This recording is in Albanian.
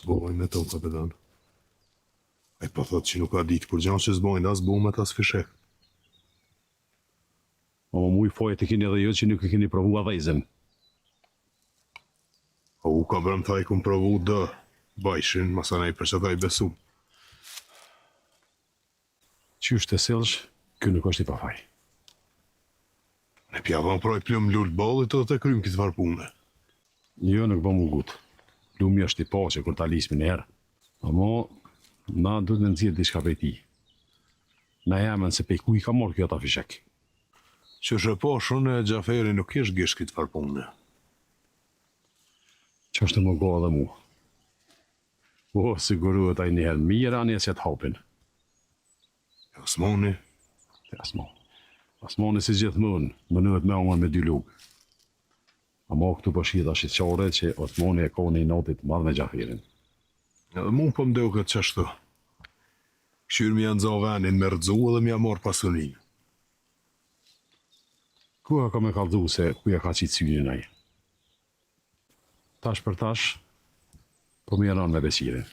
zbojnë me to, kapitan. Ai po thot që nuk ka ditë kur gjanë që zbojnë, as bumet, as fishek. O mu i fojet e keni edhe jo që nuk e keni provu adhejzen. O u ka bërëm thaj kum provu dë, bajshin, masanaj për që thaj besu. Qysh të selsh, kjo nuk është i pafaj. Ne pjavan proj plëm lullë balit edhe të krym këtë varpune. Jo, nuk bë mungut. Lumi është i pache kur ta lismi në herë. Amo, na duhet me nëzirë diçka prej ti. Na jemen se pej ku i ka morë kjo ta fishek. Që shëposhën e Gjaferi nuk ish gish këtë varpune. Që është më go edhe mu. O, siguruhet ai njëherë mirë, anë jesjet hapin. Osmoni, Asmoni si gjithmonë, mënuhet me unë me dy lugë. Amo këtu po shita shqitqare që Osmoni e ka një notit madh me Gjaferin. edhe mu po mdeu këtë qashtu. Këshyrë mi janë zavanin me rëdzu edhe mi amor pasunin. Kuha ka me kallëzu se kuja ka qitë synin ai. Tash për tash, po mi janë me besirin.